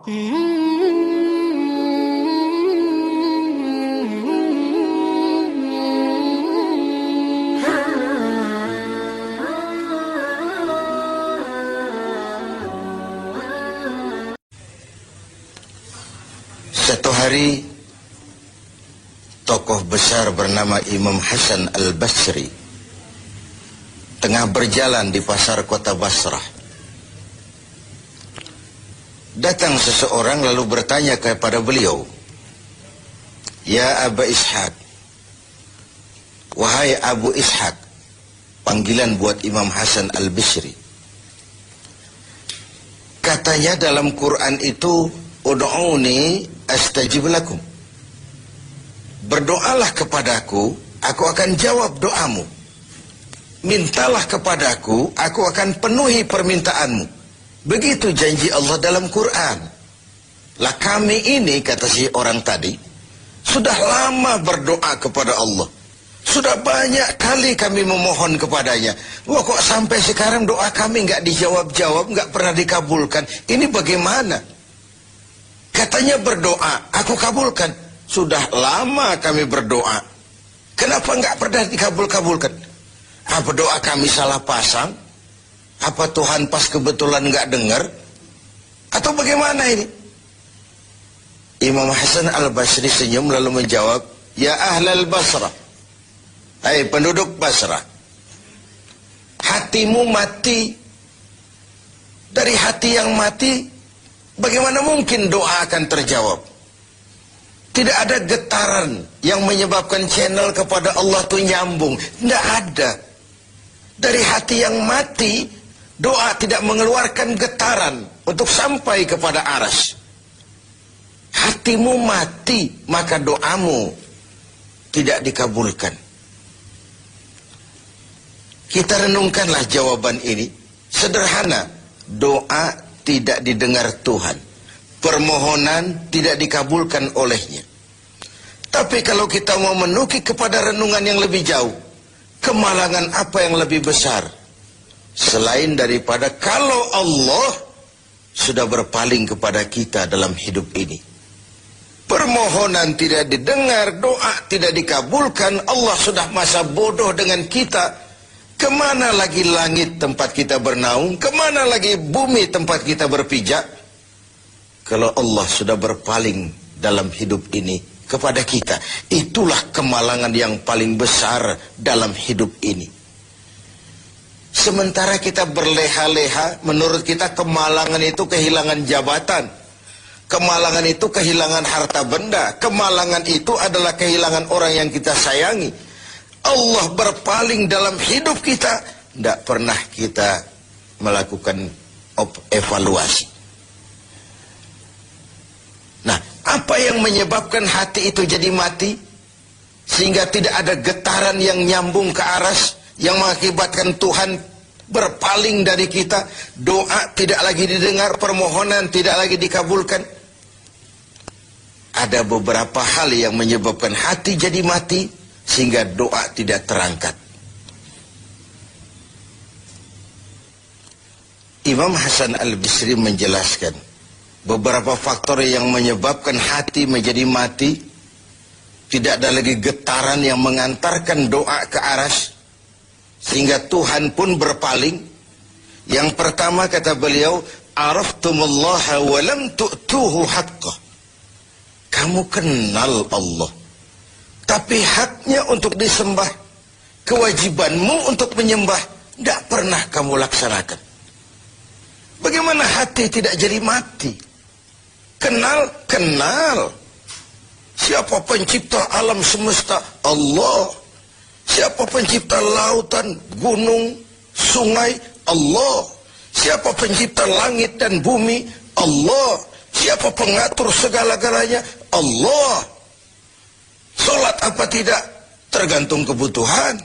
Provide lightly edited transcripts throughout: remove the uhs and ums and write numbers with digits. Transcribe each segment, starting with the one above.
Satu hari, tokoh besar bernama Imam Hasan Al-Basri tengah berjalan di pasar kota Basrah. Datang seseorang lalu bertanya kepada beliau, "Ya Aba Ishaq," wahai Abu Ishaq, panggilan buat Imam Hasan Al-Basri. Katanya dalam Quran itu, "Ud'uni astajib lakum." Berdoalah kepadaku, aku akan jawab doamu. Mintalah kepadaku, aku akan penuhi permintaanmu. Begitu janji Allah dalam Quran. Lah kami ini, kata si orang tadi, sudah lama berdoa kepada Allah. Sudah banyak kali kami memohon kepadanya. Wah, kok sampai sekarang doa kami nggak dijawab-jawab, nggak pernah dikabulkan. Ini bagaimana? Katanya berdoa, aku kabulkan. Sudah lama kami berdoa. Kenapa nggak pernah dikabul-kabulkan? Apa doa kami salah pasang? Apa Tuhan pas kebetulan nggak dengar? Atau bagaimana ini? Imam Hasan Al-Basri senyum lalu menjawab, "Ya ahlal Basrah, hai penduduk Basrah, hatimu mati. Dari hati yang mati, bagaimana mungkin doa akan terjawab? Tidak ada getaran yang menyebabkan channel kepada Allah itu nyambung. Tidak ada. Dari hati yang mati, doa tidak mengeluarkan getaran untuk sampai kepada aras. Hatimu mati, maka doamu tidak dikabulkan." Kita renungkanlah jawaban ini. Sederhana, doa tidak didengar Tuhan. Permohonan tidak dikabulkan olehnya. Tapi kalau kita mau menukik kepada renungan yang lebih jauh, kemalangan apa yang lebih besar selain daripada kalau Allah sudah berpaling kepada kita dalam hidup ini? Permohonan tidak didengar, doa tidak dikabulkan, Allah sudah masa bodoh dengan kita. Kemana lagi langit tempat kita bernaung? Kemana lagi bumi tempat kita berpijak? Kalau Allah sudah berpaling dalam hidup ini kepada kita, itulah kemalangan yang paling besar dalam hidup ini. Sementara kita berleha-leha, menurut kita kemalangan itu kehilangan jabatan, kemalangan itu kehilangan harta benda, kemalangan itu adalah kehilangan orang yang kita sayangi. Allah berpaling dalam hidup kita, tidak pernah kita melakukan evaluasi. Nah, apa yang menyebabkan hati itu jadi mati? Sehingga tidak ada getaran yang nyambung ke aras, yang mengakibatkan Tuhan berpaling dari kita. Doa tidak lagi didengar, permohonan tidak lagi dikabulkan. Ada beberapa hal yang menyebabkan hati jadi mati, sehingga doa tidak terangkat. Imam Hasan Al-Basri menjelaskan beberapa faktor yang menyebabkan hati menjadi mati. Tidak ada lagi getaran yang mengantarkan doa ke aras, sehingga Tuhan pun berpaling. Yang pertama kata beliau, "Araftumullaha wa lam tu'tuhu haqqah." Kamu kenal Allah, tapi haknya untuk disembah, kewajibanmu untuk menyembah, tidak pernah kamu laksanakan. Bagaimana hati tidak jadi mati? Kenal. Siapa pencipta alam semesta? Allah. Siapa pencipta lautan, gunung, sungai? Allah. Siapa pencipta langit dan bumi? Allah. Siapa pengatur segala-galanya? Allah. Sholat apa tidak? Tergantung kebutuhan.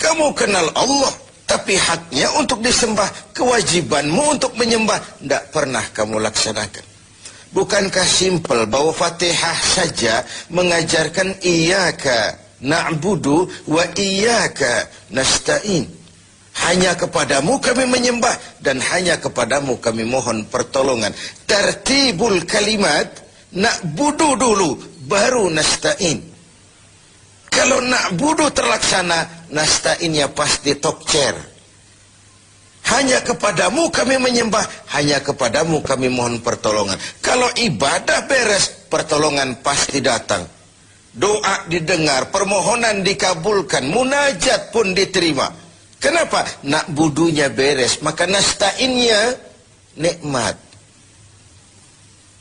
Kamu kenal Allah, tapi haknya untuk disembah, kewajibanmu untuk menyembah, tidak pernah kamu laksanakan. Bukankah simpel bahwa Fatihah saja mengajarkan iyyaka na'budu wa iyyaka nasta'in? Hanya kepadamu kami menyembah dan hanya kepadamu kami mohon pertolongan. Tertibul kalimat, na'budu dulu baru nasta'in. Kalau na'budu terlaksana, nasta'innya pasti tokcer. Hanya kepadamu kami menyembah, hanya kepadamu kami mohon pertolongan. Kalau ibadah beres, pertolongan pasti datang. Doa didengar, permohonan dikabulkan, munajat pun diterima. Kenapa? Na'budunya beres, maka nasta'innya nikmat.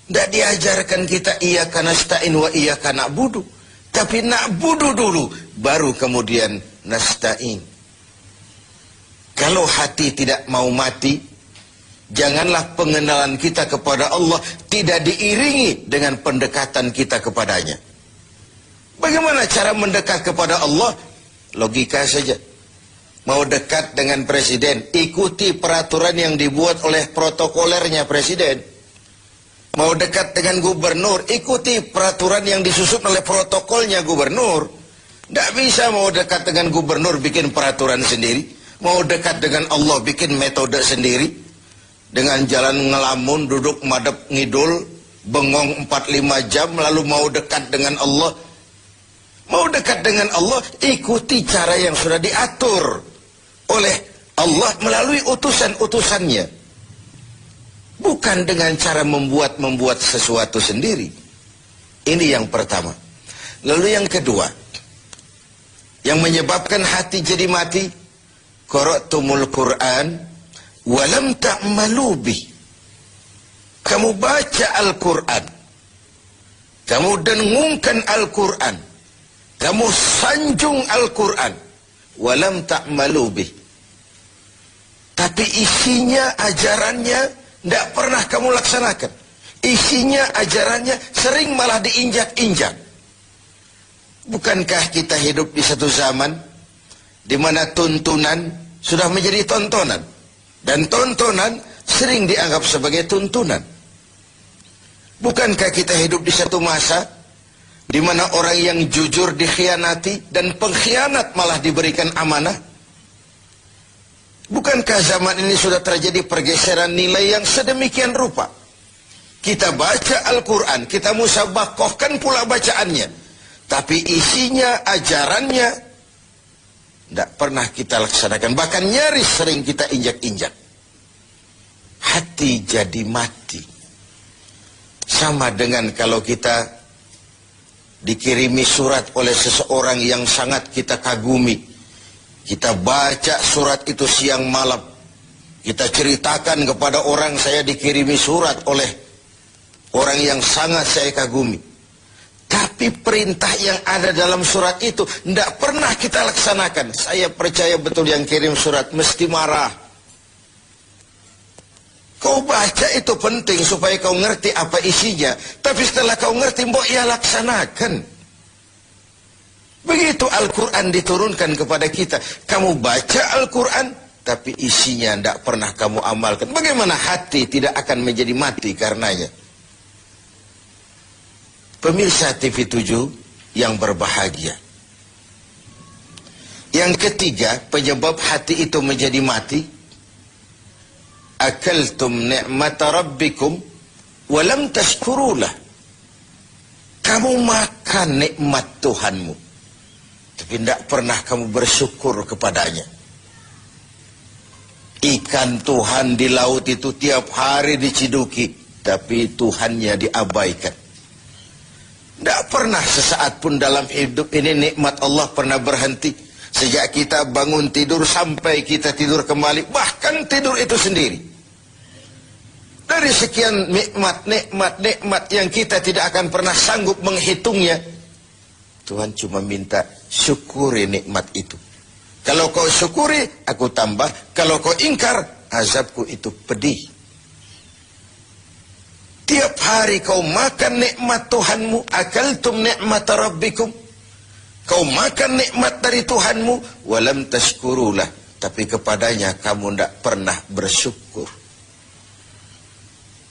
Tidak diajarkan kita iyyaka nasta'in wa iyyaka na'budu, tapi na'budu dulu, baru kemudian nasta'in. Kalau hati tidak mau mati, janganlah pengenalan kita kepada Allah tidak diiringi dengan pendekatan kita kepadanya. Bagaimana cara mendekat kepada Allah? Logika saja. Mau dekat dengan presiden, ikuti peraturan yang dibuat oleh protokolernya presiden. Mau dekat dengan gubernur, ikuti peraturan yang disusun oleh protokolnya gubernur. Tidak bisa mau dekat dengan gubernur bikin peraturan sendiri. Mau dekat dengan Allah bikin metode sendiri. Dengan jalan ngelamun, duduk madep ngidul, bengong 4-5 jam, lalu mau dekat dengan Allah. Mau dekat dengan Allah, ikuti cara yang sudah diatur oleh Allah melalui utusan-utusannya. Bukan dengan cara membuat sesuatu sendiri. Ini yang pertama. Lalu yang kedua, yang menyebabkan hati jadi mati, qara'tumul Qur'an walam ta'malu bih. Kamu baca Al-Quran, kamu dengungkan Al-Quran, kamu sanjung Al-Quran, walam ta'malu bih, tapi isinya, ajarannya tidak pernah kamu laksanakan. Isinya, ajarannya sering malah diinjak-injak. Bukankah kita hidup di satu zaman di mana tuntunan sudah menjadi tontonan, dan tontonan sering dianggap sebagai tuntunan? Bukankah kita hidup di satu masa di mana orang yang jujur dikhianati dan pengkhianat malah diberikan amanah? Bukankah zaman ini sudah terjadi pergeseran nilai yang sedemikian rupa? Kita baca Al-Quran, kita musabakohkan pula bacaannya, tapi isinya, ajarannya tidak pernah kita laksanakan. Bahkan nyaris sering kita injak-injak. Hati jadi mati. Sama dengan kalau kita dikirimi surat oleh seseorang yang sangat kita kagumi. Kita baca surat itu siang malam. Kita ceritakan kepada orang, saya dikirimi surat oleh orang yang sangat saya kagumi. Tapi perintah yang ada dalam surat itu tidak pernah kita laksanakan. Saya percaya betul yang kirim surat mesti marah. Kau baca itu penting supaya kau ngerti apa isinya. Tapi setelah kau ngerti, mbok ya laksanakan. Begitu Al-Quran diturunkan kepada kita. Kamu baca Al-Quran, tapi isinya tidak pernah kamu amalkan. Bagaimana hati tidak akan menjadi mati karenanya? Pemirsa TV 7 yang berbahagia. Yang ketiga, penyebab hati itu menjadi mati. Akaltum ni'mata rabbikum walam tashkurulah. Kamu makan nikmat Tuhanmu, tapi tidak pernah kamu bersyukur kepadanya. Ikan Tuhan di laut itu tiap hari diciduki, tapi Tuhannya diabaikan. Tidak pernah sesaat pun dalam hidup ini nikmat Allah pernah berhenti. Sejak kita bangun tidur sampai kita tidur kembali, bahkan tidur itu sendiri. Dari sekian nikmat yang kita tidak akan pernah sanggup menghitungnya, Tuhan cuma minta syukuri nikmat itu. Kalau kau syukuri, aku tambah. Kalau kau ingkar, azabku itu pedih. Tiap hari kau makan nikmat Tuhanmu, akaltum ni'mata rabbikum. Kau makan nikmat dari Tuhanmu, walam tashkurulah. Tapi kepadanya kamu tidak pernah bersyukur.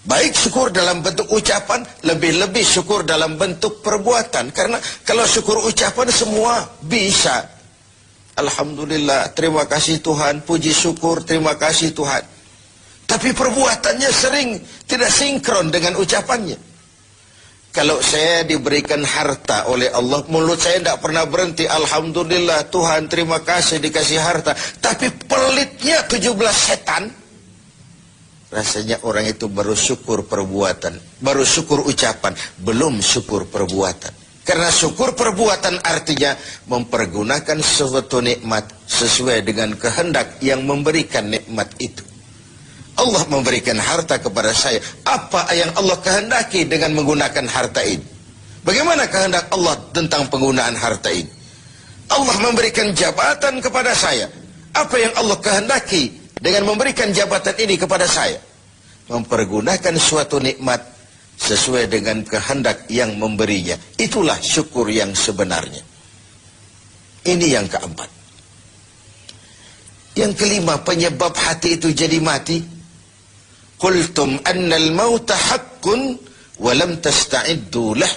Baik syukur dalam bentuk ucapan, lebih-lebih syukur dalam bentuk perbuatan. Karena kalau syukur ucapan semua bisa. Alhamdulillah, terima kasih Tuhan, puji syukur, terima kasih Tuhan. Tapi perbuatannya sering tidak sinkron dengan ucapannya. Kalau saya diberikan harta oleh Allah, mulut saya tidak pernah berhenti. Alhamdulillah, Tuhan, terima kasih dikasih harta. Tapi pelitnya 17 setan. Rasanya orang itu baru syukur perbuatan, baru syukur ucapan, belum syukur perbuatan. Karena syukur perbuatan artinya mempergunakan suatu nikmat sesuai dengan kehendak yang memberikan nikmat itu. Allah memberikan harta kepada saya. Apa yang Allah kehendaki dengan menggunakan harta ini? Bagaimana kehendak Allah tentang penggunaan harta ini? Allah memberikan jabatan kepada saya. Apa yang Allah kehendaki dengan memberikan jabatan ini kepada saya? Mempergunakan suatu nikmat sesuai dengan kehendak yang memberinya. Itulah syukur yang sebenarnya. Ini yang keempat. Yang kelima, penyebab hati itu jadi mati. Qultum annal mauta haqqun wa lam tasta'iddu lah.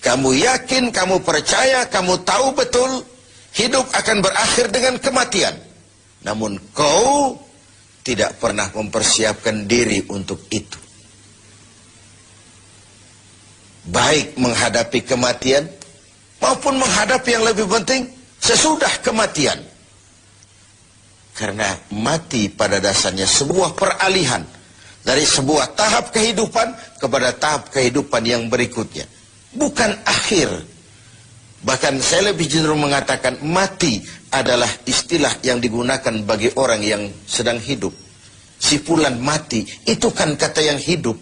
Kamu yakin, kamu percaya, kamu tahu betul hidup akan berakhir dengan kematian. Namun kau tidak pernah mempersiapkan diri untuk itu. Baik menghadapi kematian maupun menghadapi yang lebih penting sesudah kematian. Karena mati pada dasarnya sebuah peralihan dari sebuah tahap kehidupan kepada tahap kehidupan yang berikutnya. Bukan akhir. Bahkan saya lebih cenderung mengatakan mati adalah istilah yang digunakan bagi orang yang sedang hidup. Sipulan mati itu kan kata yang hidup.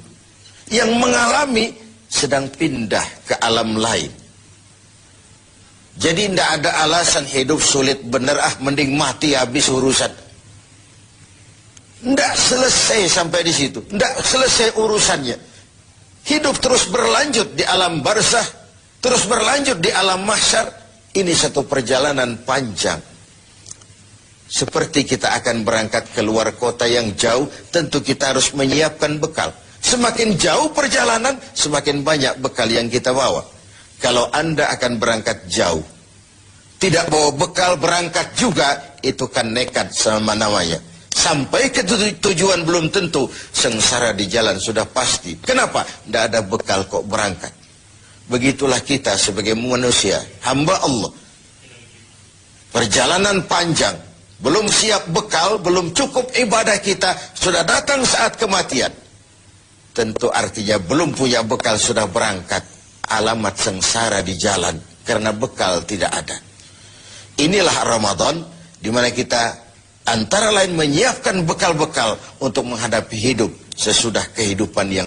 Yang mengalami sedang pindah ke alam lain. Jadi tidak ada alasan hidup sulit benar, mending mati habis urusan. Tidak selesai sampai di situ. Tidak selesai urusannya. Hidup terus berlanjut di alam barzah, terus berlanjut di alam mahsyar. Ini satu perjalanan panjang. Seperti kita akan berangkat keluar kota yang jauh, tentu kita harus menyiapkan bekal. Semakin jauh perjalanan, semakin banyak bekal yang kita bawa. Kalau Anda akan berangkat jauh, tidak bawa bekal berangkat juga, itu kan nekat sama namanya. Sampai ke tujuan belum tentu, sengsara di jalan sudah pasti. Kenapa? Tidak ada bekal kok berangkat. Begitulah kita sebagai manusia, hamba Allah. Perjalanan panjang, belum siap bekal, belum cukup ibadah kita, sudah datang saat kematian. Tentu artinya belum punya bekal sudah berangkat. Alamat sengsara di jalan karena bekal tidak ada. Inilah Ramadan di mana kita antara lain menyiapkan bekal-bekal untuk menghadapi hidup sesudah kehidupan yang